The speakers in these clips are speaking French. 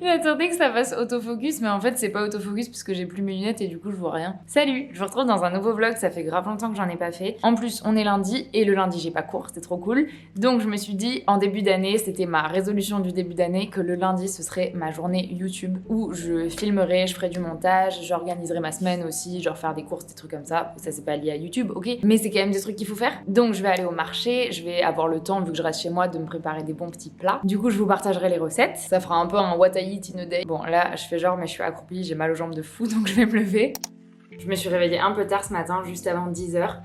J'attendais que ça fasse autofocus, mais en fait c'est pas autofocus parce que j'ai plus mes lunettes et du coup je vois rien. Salut, je vous retrouve dans un nouveau vlog, ça fait grave longtemps que j'en ai pas fait. En plus on est lundi et le lundi j'ai pas cours, c'était trop cool. Donc je me suis dit en début d'année, c'était ma résolution du début d'année, que le lundi ce serait ma journée YouTube où je filmerai, je ferai du montage, j'organiserai ma semaine aussi, genre faire des courses, des trucs comme ça. Ça c'est pas lié à YouTube, ok, mais c'est quand même des trucs qu'il faut faire. Donc je vais aller au marché, je vais avoir le temps vu que je reste chez moi de me préparer des bons petits plats. Du coup je vous partagerai les recettes, ça fera un peu un what I eat in a day. Bon là je fais genre mais je suis accroupie, j'ai mal aux jambes de fou donc je vais me lever. Je me suis réveillée un peu tard ce matin, juste avant 10h.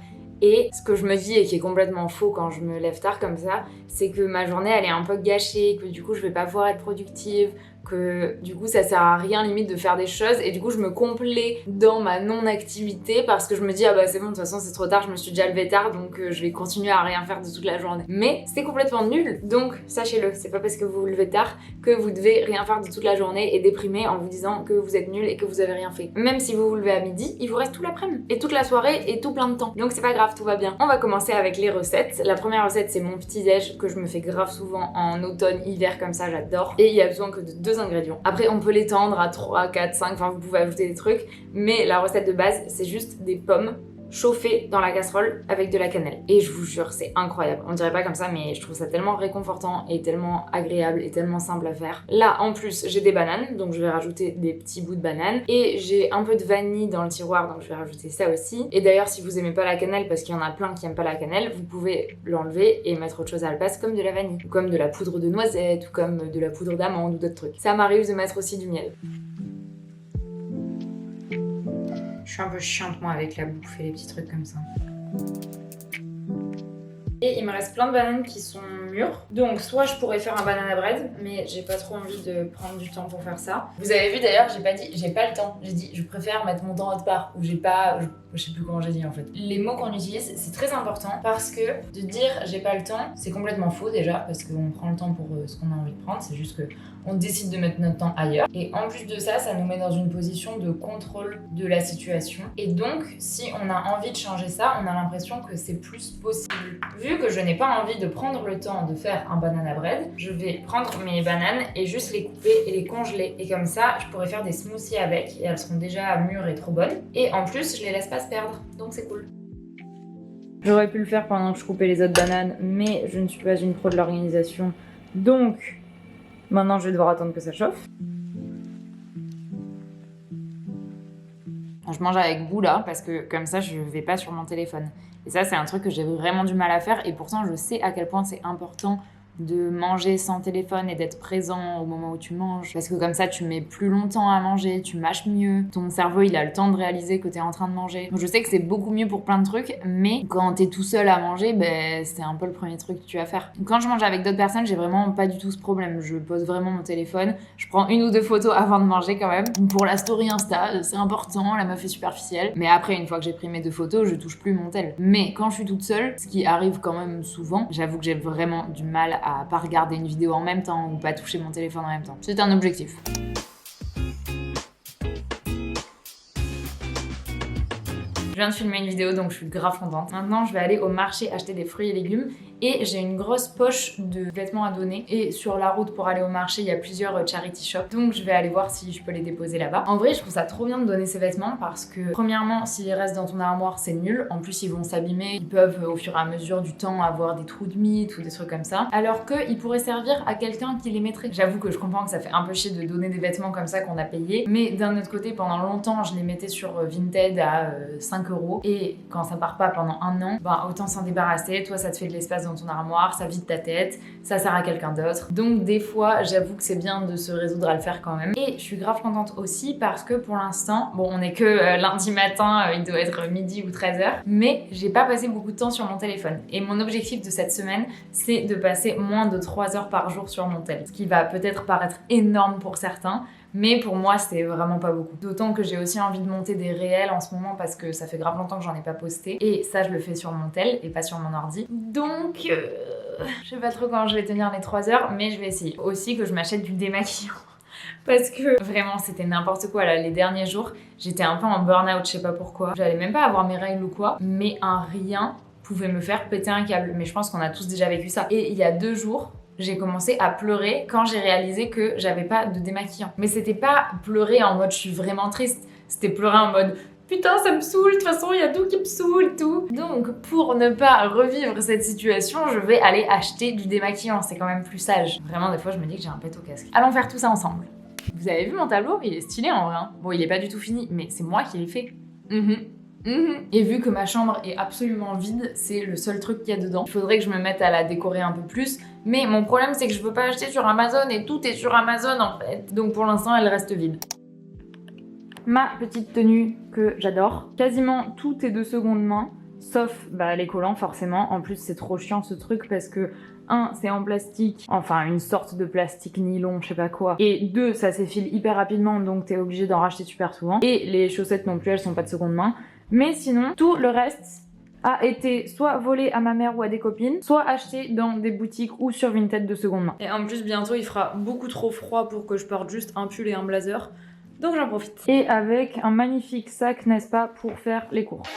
Et ce que je me dis et qui est complètement faux quand je me lève tard comme ça, c'est que ma journée elle est un peu gâchée, que du coup je vais pas pouvoir être productive, que du coup ça sert à rien limite de faire des choses et du coup je me complais dans ma non-activité parce que je me dis ah bah c'est bon de toute façon c'est trop tard, je me suis déjà levée tard donc je vais continuer à rien faire de toute la journée. Mais c'est complètement nul, donc sachez-le, c'est pas parce que vous vous levez tard que vous devez rien faire de toute la journée et déprimer en vous disant que vous êtes nul et que vous avez rien fait. Même si vous vous levez à midi, il vous reste tout l'après-midi et toute la soirée et tout plein de temps. Donc c'est pas grave, tout va bien. On va commencer avec les recettes. La première recette c'est mon petit déj que je me fais grave souvent en automne, hiver comme ça, j'adore. Et il y a besoin que de 2 ingrédients. Après on peut l'étendre à 3, 4, 5, enfin vous pouvez ajouter des trucs, mais la recette de base c'est juste des pommes chauffées dans la casserole avec de la cannelle. Et je vous jure c'est incroyable, on dirait pas comme ça mais je trouve ça tellement réconfortant et tellement agréable et tellement simple à faire. Là en plus j'ai des bananes, donc je vais rajouter des petits bouts de bananes et j'ai un peu de vanille dans le tiroir donc je vais rajouter ça aussi. Et d'ailleurs si vous aimez pas la cannelle, parce qu'il y en a plein qui aiment pas la cannelle, vous pouvez l'enlever et mettre autre chose à la place comme de la vanille ou comme de la poudre de noisette ou comme de la poudre d'amande ou d'autres trucs. Ça m'arrive de mettre aussi du miel. Je suis un peu chiante moi avec la bouffe et les petits trucs comme ça. Et il me reste plein de bananes qui sont mûres. Donc soit je pourrais faire un banana bread, mais j'ai pas trop envie de prendre du temps pour faire ça. Vous avez vu d'ailleurs, j'ai pas dit j'ai pas le temps. J'ai dit je préfère mettre mon temps autre part. Ou j'ai pas... Je sais plus comment j'ai dit en fait. Les mots qu'on utilise, c'est très important parce que de dire j'ai pas le temps, c'est complètement faux déjà parce qu'on prend le temps pour ce qu'on a envie de prendre. C'est juste que on décide de mettre notre temps ailleurs. Et en plus de ça, ça nous met dans une position de contrôle de la situation. Et donc, si on a envie de changer ça, on a l'impression que c'est plus possible. Vu que je n'ai pas envie de prendre le temps de faire un banana bread, je vais prendre mes bananes et juste les couper et les congeler. Et comme ça, je pourrais faire des smoothies avec et elles seront déjà mûres et trop bonnes. Et en plus, je les laisse pas se perdre. Donc c'est cool. J'aurais pu le faire pendant que je coupais les autres bananes, mais je ne suis pas une pro de l'organisation. Donc... maintenant, je vais devoir attendre que ça chauffe. Je mange avec goût là, parce que comme ça, je vais pas sur mon téléphone. Et ça, c'est un truc que j'ai vraiment du mal à faire. Et pourtant, je sais à quel point c'est important de manger sans téléphone et d'être présent au moment où tu manges. Parce que comme ça, tu mets plus longtemps à manger, tu mâches mieux. Ton cerveau, il a le temps de réaliser que t'es en train de manger. Donc je sais que c'est beaucoup mieux pour plein de trucs, mais quand t'es tout seul à manger, ben, c'est un peu le premier truc que tu vas faire. Donc, quand je mange avec d'autres personnes, j'ai vraiment pas du tout ce problème. Je pose vraiment mon téléphone. Je prends 1 ou 2 photos avant de manger quand même. Pour la story Insta, c'est important, la meuf est superficielle. Mais après, une fois que j'ai pris mes 2 photos, je touche plus mon tel. Mais quand je suis toute seule, ce qui arrive quand même souvent, j'avoue que j'ai vraiment du mal à pas regarder une vidéo en même temps ou pas toucher mon téléphone en même temps. C'est un objectif. Je viens de filmer une vidéo donc je suis grave contente. Maintenant je vais aller au marché acheter des fruits et légumes et j'ai une grosse poche de vêtements à donner et sur la route pour aller au marché il y a plusieurs charity shops donc je vais aller voir si je peux les déposer là-bas. En vrai je trouve ça trop bien de donner ces vêtements parce que premièrement s'ils restent dans ton armoire c'est nul, en plus ils vont s'abîmer, ils peuvent au fur et à mesure du temps avoir des trous de mythe ou des trucs comme ça, alors qu'ils pourraient servir à quelqu'un qui les mettrait. J'avoue que je comprends que ça fait un peu chier de donner des vêtements comme ça qu'on a payé, mais d'un autre côté pendant longtemps je les mettais sur Vinted à 5 € et quand ça part pas pendant 1 an, ben autant s'en débarrasser, toi ça te fait de l'espace dans ton armoire, ça vide ta tête, ça sert à quelqu'un d'autre. Donc des fois j'avoue que c'est bien de se résoudre à le faire quand même. Et je suis grave contente aussi parce que pour l'instant, bon on est que lundi matin, il doit être midi ou 13h, mais j'ai pas passé beaucoup de temps sur mon téléphone. Et mon objectif de cette semaine, c'est de passer moins de 3 heures par jour sur mon tel. Ce qui va peut-être paraître énorme pour certains, mais pour moi c'est vraiment pas beaucoup. D'autant que j'ai aussi envie de monter des réels en ce moment parce que ça fait grave longtemps que j'en ai pas posté et ça je le fais sur mon tel et pas sur mon ordi. Donc je sais pas trop quand je vais tenir les 3 heures mais je vais essayer. Aussi que je m'achète du démaquillant parce que vraiment c'était n'importe quoi là les derniers jours. J'étais un peu en burn-out, je sais pas pourquoi. J'allais même pas avoir mes règles ou quoi, mais un rien pouvait me faire péter un câble. Mais je pense qu'on a tous déjà vécu ça. Et il y a 2 jours, j'ai commencé à pleurer quand j'ai réalisé que j'avais pas de démaquillant. Mais c'était pas pleurer en mode je suis vraiment triste, c'était pleurer en mode putain ça me saoule, de toute façon il y a tout qui me saoule, tout. Donc pour ne pas revivre cette situation, je vais aller acheter du démaquillant, c'est quand même plus sage. Vraiment des fois je me dis que j'ai un pet au casque. Allons faire tout ça ensemble. Vous avez vu mon tableau? Il est stylé en vrai. Hein. Bon il est pas du tout fini, mais c'est moi qui l'ai fait. Et vu que ma chambre est absolument vide, c'est le seul truc qu'il y a dedans. Il faudrait que je me mette à la décorer un peu plus. Mais mon problème c'est que je peux pas acheter sur Amazon et tout est sur Amazon en fait. Donc pour l'instant elle reste vide. Ma petite tenue que j'adore. Quasiment tout est de seconde main, sauf les collants forcément. En plus c'est trop chiant ce truc parce que 1, c'est en plastique, enfin une sorte de plastique nylon, je sais pas quoi. Et 2, ça s'effile hyper rapidement donc t'es obligé d'en racheter super souvent. Et les chaussettes non plus, elles sont pas de seconde main. Mais sinon, tout le reste a été soit volé à ma mère ou à des copines, soit acheté dans des boutiques ou sur Vinted de seconde main. Et en plus bientôt il fera beaucoup trop froid pour que je porte juste un pull et un blazer. Donc j'en profite. Et avec un magnifique sac, n'est-ce pas, pour faire les courses.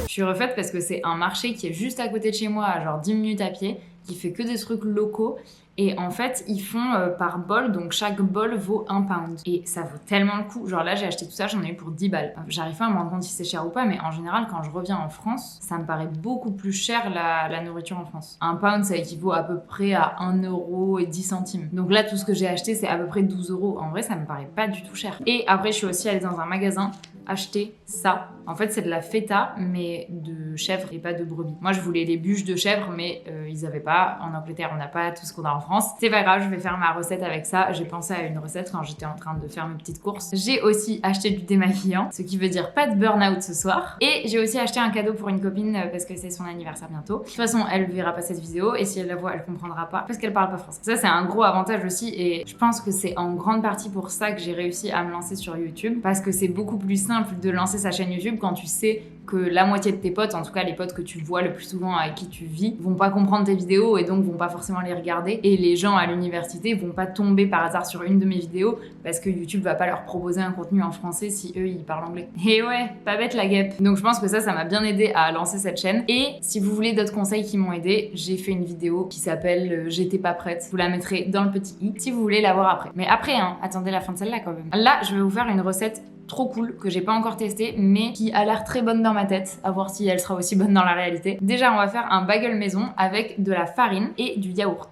Je suis refaite parce que c'est un marché qui est juste à côté de chez moi, à genre 10 minutes à pied, qui fait que des trucs locaux. Et en fait, ils font par bol, donc chaque bol vaut 1 pound. Et ça vaut tellement le coup. Genre là, j'ai acheté tout ça, j'en ai eu pour 10 balles. J'arrive pas à me rendre compte si c'est cher ou pas, mais en général, quand je reviens en France, ça me paraît beaucoup plus cher la nourriture en France. 1 pound, ça équivaut à peu près à 1,10 €. Donc là, tout ce que j'ai acheté, c'est à peu près 12 €. En vrai, ça me paraît pas du tout cher. Et après, je suis aussi allée dans un magasin acheter ça. En fait, c'est de la feta, mais de chèvre et pas de brebis. Moi, je voulais les bûches de chèvre, mais ils avaient pas. En Angleterre, on n'a pas tout ce qu'on a en France. C'est pas grave, je vais faire ma recette avec ça. J'ai pensé à une recette quand j'étais en train de faire mes petites courses. J'ai aussi acheté du démaquillant, ce qui veut dire pas de burn-out ce soir. Et j'ai aussi acheté un cadeau pour une copine parce que c'est son anniversaire bientôt. De toute façon, elle verra pas cette vidéo et si elle la voit, elle comprendra pas parce qu'elle parle pas français. Ça, c'est un gros avantage aussi et je pense que c'est en grande partie pour ça que j'ai réussi à me lancer sur YouTube parce que c'est beaucoup plus simple de lancer sa chaîne YouTube quand tu sais que la moitié de tes potes, en tout cas les potes que tu vois le plus souvent avec qui tu vis, vont pas comprendre tes vidéos et donc vont pas forcément les regarder. Et les gens à l'université vont pas tomber par hasard sur une de mes vidéos parce que YouTube va pas leur proposer un contenu en français si eux ils parlent anglais. Et ouais, pas bête la guêpe. Donc je pense que ça m'a bien aidé à lancer cette chaîne. Et si vous voulez d'autres conseils qui m'ont aidé, j'ai fait une vidéo qui s'appelle J'étais pas prête. Je vous la mettrai dans le petit i si vous voulez la voir après. Mais après, hein, attendez la fin de celle-là quand même. Là, je vais vous faire une recette trop cool, que j'ai pas encore testé, mais qui a l'air très bonne dans ma tête, à voir si elle sera aussi bonne dans la réalité. Déjà, on va faire un bagel maison avec de la farine et du yaourt.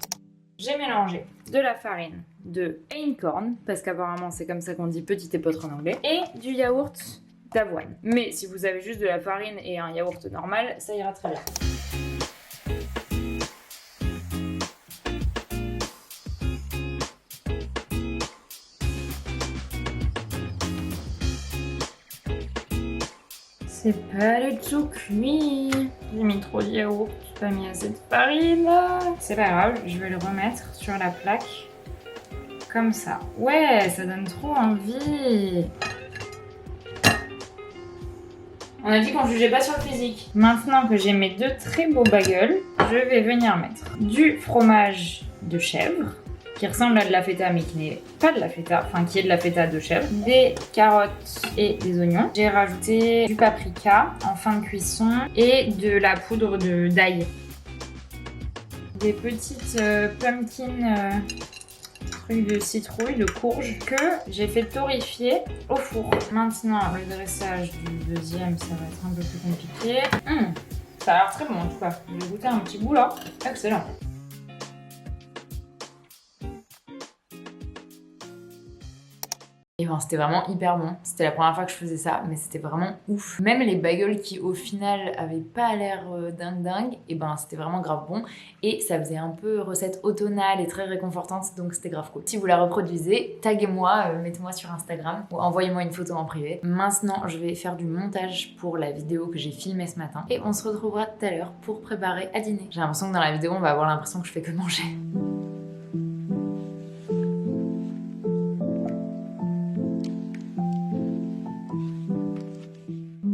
J'ai mélangé de la farine de einkorn, parce qu'apparemment c'est comme ça qu'on dit petit épeautre en anglais, et du yaourt d'avoine. Mais si vous avez juste de la farine et un yaourt normal, ça ira très bien. C'est pas du tout cuit. J'ai mis trop de yaourt, j'ai pas mis assez de farine. C'est pas grave, je vais le remettre sur la plaque. Comme ça. Ouais, ça donne trop envie. On a dit qu'on jugeait pas sur le physique. Maintenant que j'ai mes 2 très beaux bagels, je vais venir mettre du fromage de chèvre, qui ressemble à de la feta mais qui n'est pas de la feta, enfin qui est de la feta de chèvre, des carottes et des oignons. J'ai rajouté du paprika en fin de cuisson et de la poudre d'ail. Des petites pumpkin trucs de citrouille, de courge que j'ai fait torréfier au four. Maintenant, le dressage du deuxième, ça va être un peu plus compliqué. Ça a l'air très bon en tout cas. Je vais goûter un petit bout là. Excellent. Et ben, c'était vraiment hyper bon. C'était la première fois que je faisais ça, mais c'était vraiment ouf. Même les bagels qui au final avaient pas l'air dingue, et ben c'était vraiment grave bon. Et ça faisait un peu recette automnale et très réconfortante, donc c'était grave cool. Si vous la reproduisez, taguez-moi, mettez-moi sur Instagram ou envoyez-moi une photo en privé. Maintenant, je vais faire du montage pour la vidéo que j'ai filmée ce matin. Et on se retrouvera tout à l'heure pour préparer à dîner. J'ai l'impression que dans la vidéo, on va avoir l'impression que je fais que manger.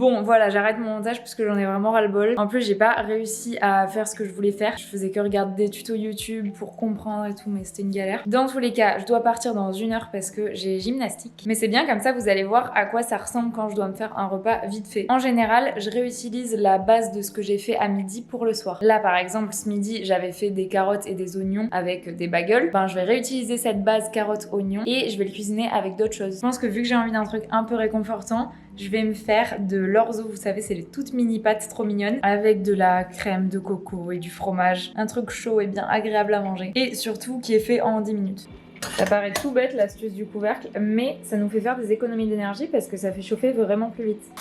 Bon, voilà, j'arrête mon montage parce que j'en ai vraiment ras-le-bol. En plus, j'ai pas réussi à faire ce que je voulais faire. Je faisais que regarder des tutos YouTube pour comprendre et tout, mais c'était une galère. Dans tous les cas, je dois partir dans 1 heure parce que j'ai gymnastique. Mais c'est bien, comme ça, vous allez voir à quoi ça ressemble quand je dois me faire un repas vite fait. En général, je réutilise la base de ce que j'ai fait à midi pour le soir. Là, par exemple, ce midi, j'avais fait des carottes et des oignons avec des bagels. Ben, je vais réutiliser cette base carottes-oignons et je vais le cuisiner avec d'autres choses. Je pense que vu que j'ai envie d'un truc un peu réconfortant, je vais me faire de l'orzo, vous savez, c'est les toutes mini pâtes trop mignonnes, avec de la crème de coco et du fromage. Un truc chaud et bien agréable à manger. Et surtout, qui est fait en 10 minutes. Ça paraît tout bête l'astuce du couvercle, mais ça nous fait faire des économies d'énergie parce que ça fait chauffer vraiment plus vite.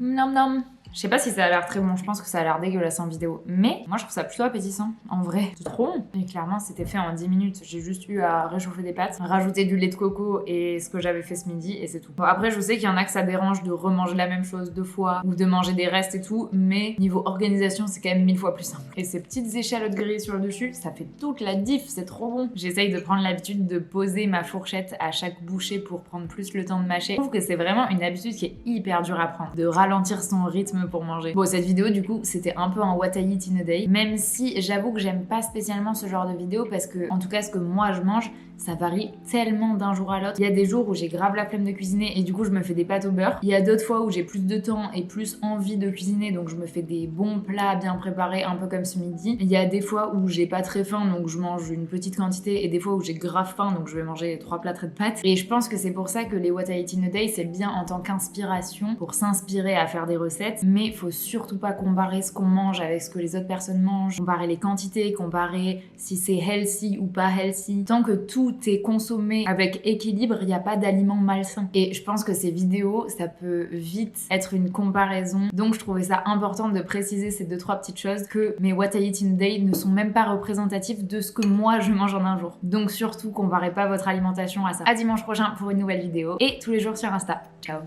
Nom nom. Je sais pas si ça a l'air très bon, je pense que ça a l'air dégueulasse en vidéo, mais moi je trouve ça plutôt appétissant, en vrai. C'est trop bon. Et clairement c'était fait en 10 minutes, j'ai juste eu à réchauffer des pâtes, rajouter du lait de coco et ce que j'avais fait ce midi et c'est tout. Bon, après je sais qu'il y en a que ça dérange de remanger la même chose 2 fois ou de manger des restes et tout, mais niveau organisation c'est quand même 1000 fois plus simple. Et ces petites échalotes grillées sur le dessus, ça fait toute la diff, c'est trop bon. J'essaye de prendre l'habitude de poser ma fourchette à chaque bouchée pour prendre plus le temps de mâcher. Je trouve que c'est vraiment une habitude qui est hyper dure à prendre, de ralentir son rythme pour manger. Bon, cette vidéo du coup c'était un peu un what I eat in a day, même si j'avoue que j'aime pas spécialement ce genre de vidéo parce que en tout cas ce que moi je mange ça varie tellement d'un jour à l'autre. Il y a des jours où j'ai grave la flemme de cuisiner et du coup je me fais des pâtes au beurre. Il y a d'autres fois où j'ai plus de temps et plus envie de cuisiner donc je me fais des bons plats bien préparés un peu comme ce midi. Il y a des fois où j'ai pas très faim donc je mange une petite quantité et des fois où j'ai grave faim donc je vais manger 3 plâtres de pâtes. Et je pense que c'est pour ça que les what I eat in a day c'est bien en tant qu'inspiration pour s'inspirer à faire des recettes, mais faut surtout pas comparer ce qu'on mange avec ce que les autres personnes mangent, comparer les quantités, comparer si c'est healthy ou pas healthy. Tant que tout est consommé avec équilibre, il n'y a pas d'aliments malsains. Et je pense que ces vidéos, ça peut vite être une comparaison. Donc je trouvais ça important de préciser ces 2-3 petites choses, que mes what I eat in a day ne sont même pas représentatifs de ce que moi je mange en un jour. Donc surtout, comparez pas votre alimentation à ça. À dimanche prochain pour une nouvelle vidéo et tous les jours sur Insta. Ciao!